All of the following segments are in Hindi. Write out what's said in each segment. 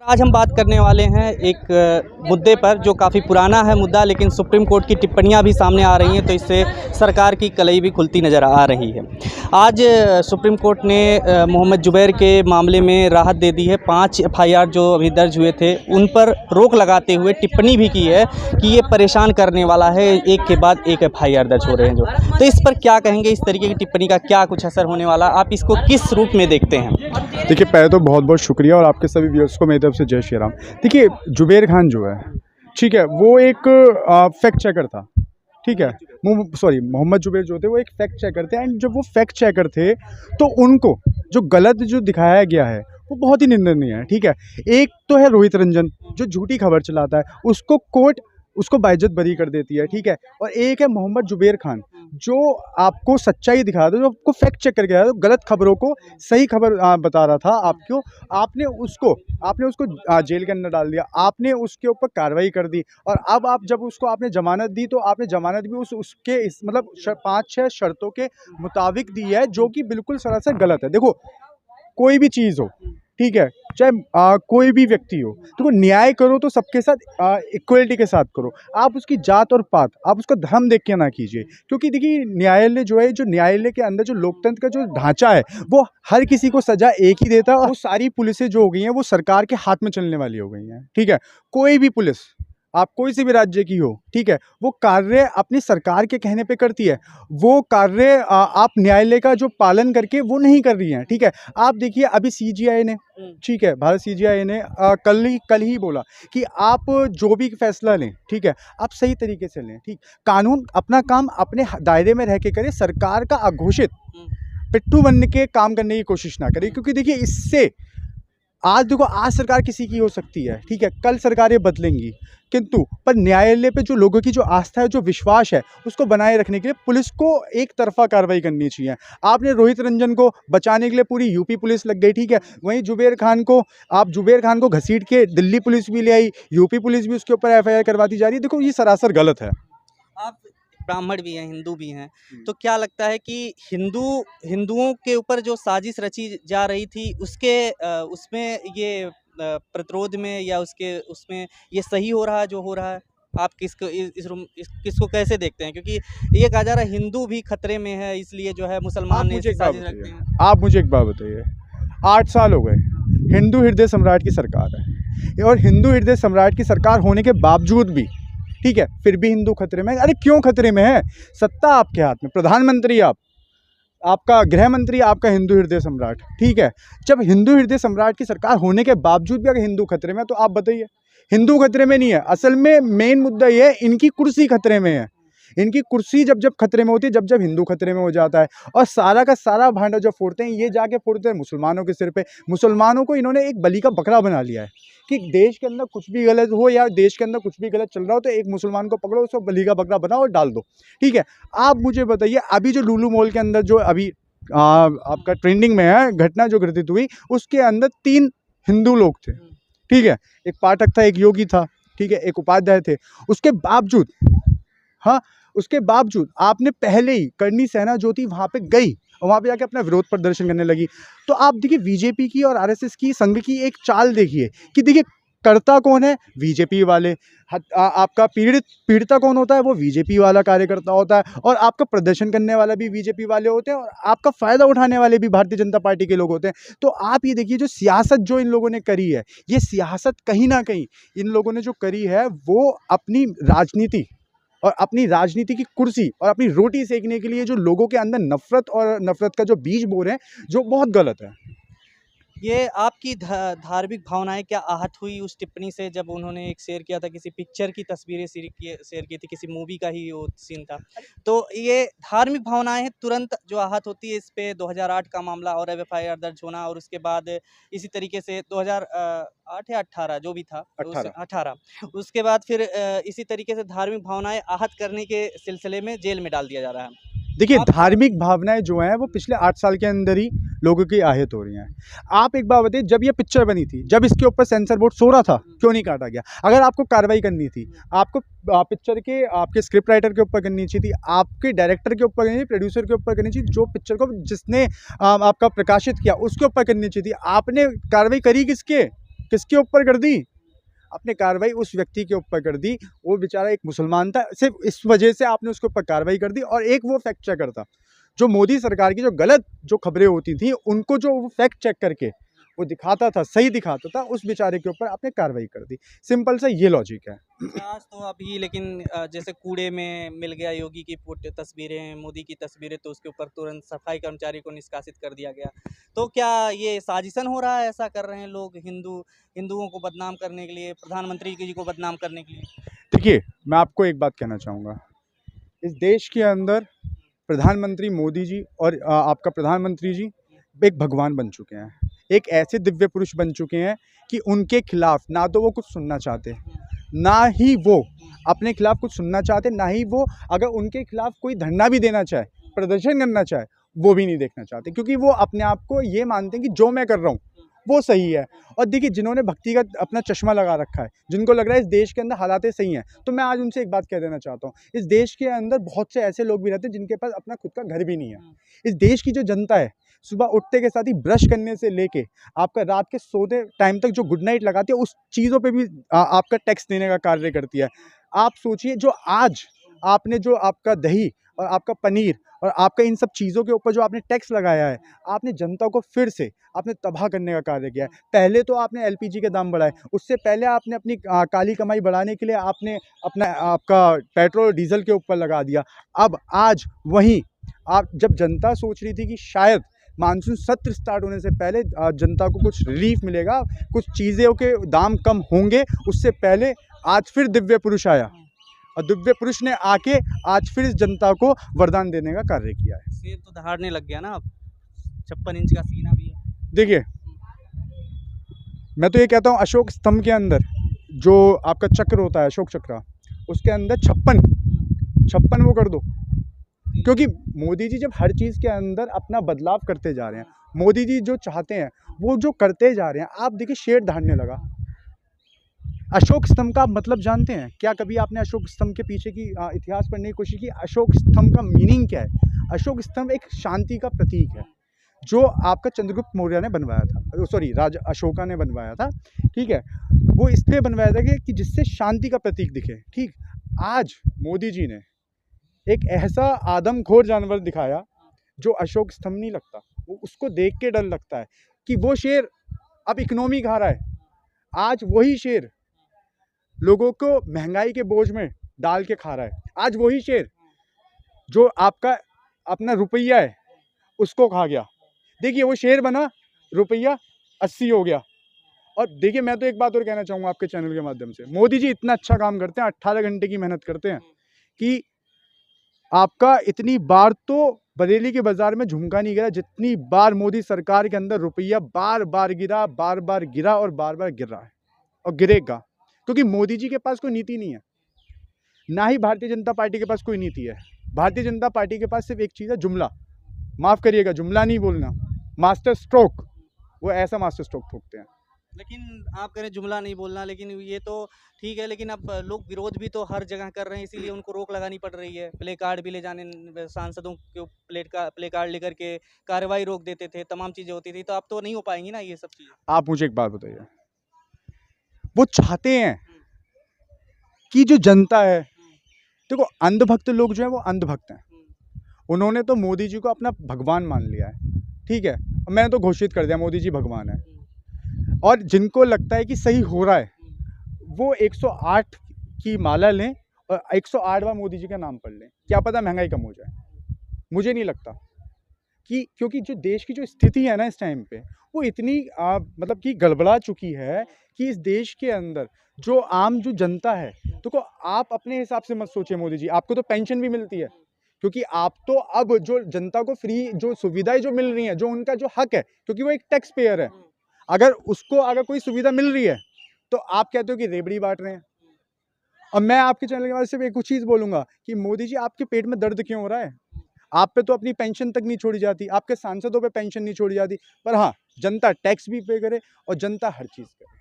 आज हम बात करने वाले हैं एक मुद्दे पर जो काफ़ी पुराना है मुद्दा, लेकिन सुप्रीम कोर्ट की टिप्पणियां भी सामने आ रही हैं, तो इससे सरकार की कलई भी खुलती नज़र आ रही है। आज सुप्रीम कोर्ट ने मोहम्मद जुबैर के मामले में राहत दे दी है। 5 एफआईआर जो अभी दर्ज हुए थे उन पर रोक लगाते हुए टिप्पणी भी की है कि ये परेशान करने वाला है, एक के बाद एक एफआईआर दर्ज हो रहे हैं जो। तो इस पर क्या कहेंगे, इस तरीके की टिप्पणी का क्या कुछ असर होने वाला, आप इसको किस रूप में देखते हैं? देखिए, पहले तो बहुत बहुत शुक्रिया और आपके सभी व्यूअर्स को मेरी तरफ से जय श्री राम। देखिए, जुबैर खान जो है, ठीक है, वो एक फैक्ट चेकर था, ठीक है। मोहम्मद जुबैर जो थे वो एक फैक्ट चेकर थे, एंड जब वो फैक्ट चेकर थे तो उनको जो गलत जो दिखाया गया है वो बहुत ही निंदनीय है, ठीक है। एक तो है रोहित रंजन जो झूठी खबर चलाता है, उसको कोर्ट उसको बाइज्जत बरी कर देती है, ठीक है। और एक है मोहम्मद जुबैर खान जो आपको सच्चाई दिखाता है, जो आपको फैक्ट चेक करके आया, गलत खबरों को सही खबर बता रहा था आपको। आपने उसको जेल के अंदर डाल दिया, आपने उसके ऊपर कार्रवाई कर दी, और अब आप जब उसको आपने जमानत दी तो आपने जमानत भी उसके मतलब 5-6 शर्तों के मुताबिक दी है, जो कि बिल्कुल सरासर गलत है। देखो, कोई भी चीज़ हो, ठीक है, चाहे कोई भी व्यक्ति हो, तो न्याय करो तो सबके साथ इक्वलिटी के साथ करो। आप उसकी जात और पात, आप उसका धर्म देख के ना कीजिए, क्योंकि देखिए न्यायालय जो है, जो न्यायालय के अंदर जो लोकतंत्र का जो ढांचा है, वो हर किसी को सजा एक ही देता है। और वो सारी पुलिसें जो हो गई हैं वो सरकार के हाथ में चलने वाली हो गई हैं, ठीक है। कोई भी पुलिस, आप कोई से भी राज्य की हो, ठीक है, वो कार्य अपनी सरकार के कहने पे करती है। वो कार्य आप न्यायालय का जो पालन करके वो नहीं कर रही हैं, ठीक है। आप देखिए, अभी सीजीआई ने, ठीक है, भारत सीजीआई ने कल ही बोला कि आप जो भी फैसला लें, ठीक है, आप सही तरीके से लें, ठीक। कानून अपना काम अपने दायरे में रह के करे, सरकार का अघोषित पिट्ठू बनने के काम करने की कोशिश ना करे, क्योंकि देखिए इससे आज देखो, आज सरकार किसी की हो सकती है, ठीक है, कल सरकारें बदलेंगी, किंतु पर न्यायालय पे जो लोगों की जो आस्था है, जो विश्वास है, उसको बनाए रखने के लिए पुलिस को एक तरफा कार्रवाई करनी चाहिए। आपने रोहित रंजन को बचाने के लिए पूरी यूपी पुलिस लग गई, ठीक है, वहीं जुबैर खान को घसीट के दिल्ली पुलिस भी ले आई, यूपी पुलिस भी उसके ऊपर एफआईआर करवाती जा रही है। देखो, ये सरासर गलत है। आप ब्राह्मण भी हैं, हिंदू भी हैं, तो क्या लगता है कि हिंदुओं के ऊपर जो साजिश रची जा रही थी उसमें ये प्रतिरोध में या उसमें ये सही हो रहा है जो हो रहा है? आप किसको कैसे देखते हैं? क्योंकि ये कहा जा रहा है हिंदू भी खतरे में है, इसलिए जो है मुसलमान ऐसी साजिश रखते हैं। आप मुझे एक बात बताइए, 8 साल हो गए, हिंदू हृदय सम्राट की सरकार है, और हिंदू हृदय सम्राट की सरकार होने के बावजूद भी, ठीक है, फिर भी हिंदू खतरे में है। अरे क्यों खतरे में है? सत्ता आपके हाथ में, प्रधानमंत्री आपका गृह मंत्री, आपका हिंदू हृदय सम्राट, ठीक है। जब हिंदू हृदय सम्राट की सरकार होने के बावजूद भी अगर हिंदू खतरे में है, तो आप बताइए, हिंदू खतरे में नहीं है। असल में मेन मुद्दा ये है, इनकी कुर्सी खतरे में है। इनकी कुर्सी जब खतरे में होती है, जब हिंदू खतरे में हो जाता है, और सारा का सारा भांडा जो फोड़ते हैं, ये जाके फोड़ते हैं मुसलमानों के सिर पे। मुसलमानों को इन्होंने एक बलि का बकरा बना लिया है कि देश के अंदर कुछ भी गलत हो या देश के अंदर कुछ भी गलत चल रहा हो, तो एक मुसलमान को पकड़ो, उसको बलि का बकरा बनाओ और डाल दो, ठीक है। आप मुझे बताइए, अभी जो लुलु मॉल के अंदर जो अभी आपका ट्रेंडिंग में है घटना जो घटित हुई, उसके अंदर 3 हिंदू लोग थे, ठीक है, एक पाठक था, एक योगी था, ठीक है, एक उपाध्याय थे। उसके बावजूद, हाँ, उसके बावजूद आपने पहले ही करनी सेना जो थी वहाँ पे गई और वहाँ पे जाके अपना विरोध प्रदर्शन करने लगी। तो आप देखिए, बीजेपी की और आरएसएस की संघ की एक चाल देखिए कि देखिए, करता कौन है? बीजेपी वाले। आपका पीड़िता कौन होता है? वो बीजेपी वाला कार्यकर्ता होता है, और आपका प्रदर्शन करने वाला भी बीजेपी वाले होते हैं, और आपका फ़ायदा उठाने वाले भी भारतीय जनता पार्टी के लोग होते हैं। तो आप ये देखिए, जो सियासत जो इन लोगों ने करी है, ये सियासत कहीं ना कहीं इन लोगों ने जो करी है, वो अपनी राजनीति और अपनी राजनीति की कुर्सी और अपनी रोटी सेकने के लिए जो लोगों के अंदर नफरत का जो बीज बो रहे हैं, जो बहुत गलत है। ये आपकी धार्मिक भावनाएं क्या आहत हुई उस टिप्पणी से, जब उन्होंने एक शेयर किया था, किसी पिक्चर की तस्वीरें शेयर की थी, किसी मूवी का ही वो सीन था, तो ये धार्मिक भावनाएं तुरंत जो आहत होती है, इस पे 2008 का मामला और एफआईआर दर्ज होना, और उसके बाद इसी तरीके से 2008 या 18 जो भी था, 18 उसके बाद फिर इसी तरीके से धार्मिक भावनाएं आहत करने के सिलसिले में जेल में डाल दिया जा रहा है। देखिए, धार्मिक भावनाएं जो हैं वो पिछले 8 साल के अंदर ही लोगों की आहत हो रही हैं। आप एक बात बताइए, जब ये पिक्चर बनी थी, जब इसके ऊपर सेंसर बोर्ड सो रहा था, क्यों नहीं काटा गया? अगर आपको कार्रवाई करनी थी, आपको पिक्चर के आपके स्क्रिप्ट राइटर के ऊपर करनी चाहिए थी, आपके डायरेक्टर के ऊपर करनी, प्रोड्यूसर के ऊपर करनी चाहिए, जो पिक्चर को जिसने आपका प्रकाशित किया उसके ऊपर करनी चाहिए थी। आपने कार्रवाई करी किसके? किसके ऊपर कर दी? आपने कार्रवाई उस व्यक्ति के ऊपर कर दी, वो बेचारा एक मुसलमान था, सिर्फ इस वजह से आपने उसके ऊपर कार्रवाई कर दी। और एक वो फैक्ट चेकर था, जो मोदी सरकार की जो गलत जो खबरें होती थी उनको जो वो फैक्ट चेक करके वो दिखाता था, सही दिखाता था, उस बेचारे के ऊपर आपने कार्रवाई कर दी। सिंपल सा ये लॉजिक है। आज तो अभी लेकिन जैसे कूड़े में मिल गया योगी की तस्वीरें, मोदी की तस्वीरें, तो उसके ऊपर तुरंत सफाई कर्मचारी को निष्कासित कर दिया गया। तो क्या ये साजिशन हो रहा है, ऐसा कर रहे हैं लोग हिंदुओं को बदनाम करने के लिए, प्रधानमंत्री जी को बदनाम करने के लिए? देखिए, मैं आपको एक बात कहना चाहूँगा, इस देश के अंदर प्रधानमंत्री मोदी जी और आपका प्रधानमंत्री जी एक भगवान बन चुके हैं, एक ऐसे दिव्य पुरुष बन चुके हैं कि उनके खिलाफ ना तो वो कुछ सुनना चाहते, ना ही वो अपने खिलाफ कुछ सुनना चाहते, ना ही वो अगर उनके खिलाफ कोई धरना भी देना चाहे, प्रदर्शन करना चाहे, वो भी नहीं देखना चाहते, क्योंकि वो अपने आप को ये मानते हैं कि जो मैं कर रहा हूँ वो सही है। और देखिए, जिन्होंने भक्ति का अपना चश्मा लगा रखा है, जिनको लग रहा है इस देश के अंदर हालातें सही हैं, तो मैं आज उनसे एक बात कह देना चाहता हूँ, इस देश के अंदर बहुत से ऐसे लोग भी रहते हैं जिनके पास अपना खुद का घर भी नहीं है। इस देश की जो जनता है, सुबह उठते के साथ ही ब्रश करने से लेके आपका रात के सोते टाइम तक जो गुड नाइट लगाती है, उस चीज़ों पे भी आपका टैक्स देने का कार्य करती है। आप सोचिए, जो आज आपने जो आपका दही और आपका पनीर और आपका इन सब चीज़ों के ऊपर जो आपने टैक्स लगाया है, आपने जनता को फिर से आपने तबाह करने का कार्य किया है। पहले तो आपने एलपीजी के दाम बढ़ाए, उससे पहले आपने अपनी काली कमाई बढ़ाने के लिए आपने अपना आपका पेट्रोल डीजल के ऊपर लगा दिया। अब आज वहीं आप, जब जनता सोच रही थी कि शायद मानसून सत्र स्टार्ट होने से पहले जनता को कुछ रिलीफ मिलेगा, कुछ चीज़ों के दाम कम होंगे, उससे पहले आज फिर दिव्य पुरुष आया और दिव्य पुरुष ने आके आज फिर इस जनता को वरदान देने का कार्य किया है। शेर तो दहाड़ने लग गया ना अब, 56 इंच का सीना भी है। देखिए, मैं तो ये कहता हूँ, अशोक स्तंभ के अंदर जो आपका चक्र होता है, अशोक चक्र, उसके अंदर 56 वो कर दो, क्योंकि मोदी जी जब हर चीज़ के अंदर अपना बदलाव करते जा रहे हैं, मोदी जी जो चाहते हैं वो जो करते जा रहे हैं, आप देखिए शेर दहाड़ने लगा। अशोक स्तंभ का आप मतलब जानते हैं क्या? कभी आपने अशोक स्तंभ के पीछे की इतिहास पढ़ने की कोशिश की? अशोक स्तंभ का मीनिंग क्या है? अशोक स्तंभ एक शांति का प्रतीक है, जो आपका चंद्रगुप्त मौर्य ने बनवाया था, सॉरी राजा अशोका ने बनवाया था, ठीक है। वो इसलिए बनवाया था कि जिससे शांति का प्रतीक दिखे, ठीक। आज मोदी जी ने एक ऐसा आदमखोर जानवर दिखाया जो अशोक स्तंभ नहीं लगता, वो उसको देख के डर लगता है कि वो शेर अब इकोनॉमी खा रहा है। आज वही शेर लोगों को महंगाई के बोझ में डाल के खा रहा है। आज वही शेर जो आपका अपना रुपया है उसको खा गया। देखिए, वो शेर बना, रुपया 80 हो गया। और देखिए, मैं तो एक बात और कहना चाहूँगा आपके चैनल के माध्यम से, मोदी जी इतना अच्छा काम करते हैं, 18 घंटे की मेहनत करते हैं कि आपका इतनी बार तो बरेली के बाजार में झुमका नहीं गिरा जितनी बार मोदी सरकार के अंदर रुपया बार बार गिरा और बार बार गिर रहा है और गिरेगा, क्योंकि मोदी जी के पास कोई नीति नहीं है, ना ही भारतीय जनता पार्टी के पास कोई नीति है। भारतीय जनता पार्टी के पास सिर्फ एक चीज़ है, जुमला। माफ़ करिएगा, जुमला नहीं बोलना, मास्टर स्ट्रोक। वो ऐसा मास्टर स्ट्रोक ठोकते हैं। लेकिन आप कह रहे हैं जुमला नहीं बोलना, लेकिन ये तो ठीक है, लेकिन अब लोग विरोध भी तो हर जगह कर रहे हैं, इसीलिए उनको रोक लगानी पड़ रही है। प्ले कार्ड भी ले जाने, सांसदों के प्ले कार्ड लेकर के कार्रवाई रोक देते थे, तमाम चीज़ें होती थी, तो अब तो नहीं हो पाएंगी ना ये सब चीज़ें। आप मुझे एक बात बताइए, वो चाहते हैं कि जो जनता है, देखो अंधभक्त लोग जो है वो अंधभक्त हैं, उन्होंने तो मोदी जी को अपना भगवान मान लिया है, ठीक है। मैंने तो घोषित कर दिया मोदी जी भगवान है, और जिनको लगता है कि सही हो रहा है वो 108 की माला लें और 108 बार मोदी जी का नाम पढ़ लें, क्या पता महंगाई कम हो जाए। मुझे नहीं लगता कि, क्योंकि जो देश की जो स्थिति है ना इस टाइम पे, वो इतनी मतलब कि गड़बड़ा चुकी है कि इस देश के अंदर जो आम जो जनता है, तो आप अपने हिसाब से मत सोचिए मोदी जी, आपको तो पेंशन भी मिलती है, क्योंकि आप तो अब जो जनता को फ्री जो सुविधाएं जो मिल रही हैं, जो उनका जो हक है, क्योंकि वो एक टैक्स पेयर है, अगर उसको अगर कोई सुविधा मिल रही है तो आप कहते हो कि रेबड़ी बांट रहे हैं। और मैं आपके चैनल के बाद सिर्फ एक चीज़ बोलूँगा कि मोदी जी, आपके पेट में दर्द क्यों हो रहा है? आप पे तो अपनी पेंशन तक नहीं छोड़ी जाती, आपके सांसदों पे पेंशन नहीं छोड़ी जाती, पर हाँ, जनता टैक्स भी पे करे और जनता हर चीज़ करे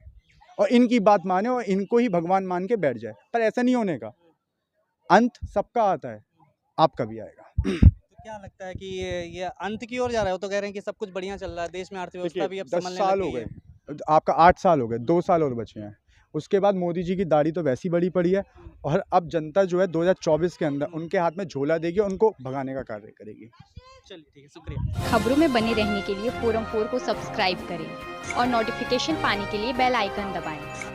और इनकी बात माने और इनको ही भगवान मान के बैठ जाए, पर ऐसा नहीं होने का। अंत सबका आता है, आपका भी आएगा। तो क्या लगता है कि ये अंत की ओर जा रहा है? वो तो कह रहे हैं कि सब कुछ बढ़िया चल रहा है, देश में अर्थव्यवस्था भी अब 10 संभलने साल लग हो गई गए, है। आपका 8 साल हो गए, 2 साल और बचे हैं। उसके बाद मोदी जी की दाढ़ी तो वैसी बड़ी पड़ी है और अब जनता जो है 2024 के अंदर उनके हाथ में झोला देगी और उनको भगाने का कार्य करेगी। चलिए ठीक है, शुक्रिया। खबरों में बने रहने के लिए फोरम 4 को सब्सक्राइब करें और नोटिफिकेशन पाने के लिए बेल आइकन दबाएं।